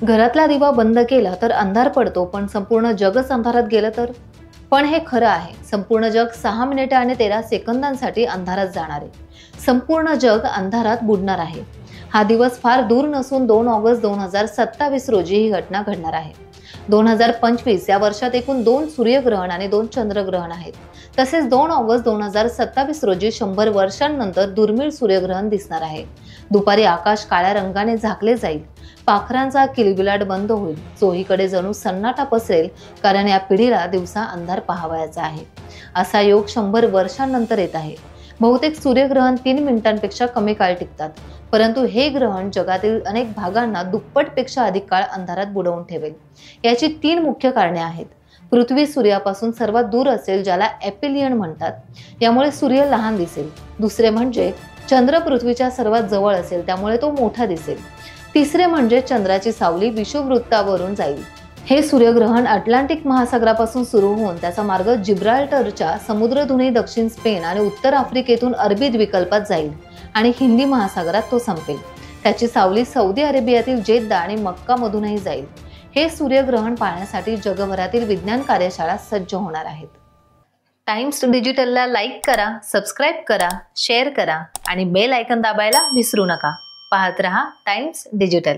घरातला दिवा बंद केला तर अंधार पडतो, पण संपूर्ण जगच अंधारात गेलं तर? पण हे खरं आहे. संपूर्ण जग 6 मिनिटे आणि 13 सेकंदांसाठी अंधारात जाणार आहे. संपूर्ण जग अंधारात बुडणार आहे. हा दिवस फार दूर नसून 2 ऑगस्ट 2027 रोजी ही घटना घडणार आहे. 2025 या वर्षात एकूण 2 सूर्यग्रहण आणि 2 चंद्रग्रहण आहेत. तसेच 2 ऑगस्ट 2027 रोजी 100 वर्षांनंतर दुर्मिळ सूर्यग्रहण दिसणार आहे. दुपारी आकाश काळ्या रंगाने झाकले जाईल. पाखरांचा किलबिलाट बंद होईल. चोहीकडे जणू सन्नाटा पसरेल, कारण या पिढीला दिवसा अंधार पाहावयाचा आहे. असा योग 100 वर्षांनंतर येत आहे. बहुतेक सूर्यग्रहण 3 मिनिटांपेक्षा कमी काळ टिकतात, परंतु हे ग्रहण जगातील अनेक भागांना दुप्पटपेक्षा अधिक काळ अंधारात बुडवून ठेवेल. याची 3 मुख्य कारणे आहेत. पृथ्वी सूर्यापासून सर्वात दूर असेल, ज्याला एपिलियन म्हणतात, यामुळे सूर्य लहान दिसेल. दुसरे म्हणजे चंद्र पृथ्वीच्या सर्वात जवळ असेल, त्यामुळे तो मोठा दिसेल. तिसरे म्हणजे चंद्राची सावली विषुववृत्तावरून जाईल. हे सूर्यग्रहण अटलांटिक महासागरापासून सुरू होऊन त्याचा मार्ग जिब्राल्टरच्या समुद्रधुनी दक्षिण स्पेन आणि उत्तर आफ्रिकेतून अरबी द्वीपकल्पात जाईल आणि हिंदी महासागरात तो संपेल. त्याची सावली सौदी अरेबियातील जेद्दा आणि मक्कामधूनही जाईल. हे सूर्यग्रहण पाहण्यासाठी जगभरातील विज्ञान कार्यशाळा सज्ज होणार आहेत. टाइम्स डिजिटलला लाईक करा, सबस्क्राईब करा, शेअर करा आणि बेल आयकॉन दाबायला विसरू नका. पाहत रहा टाइम्स डिजिटल.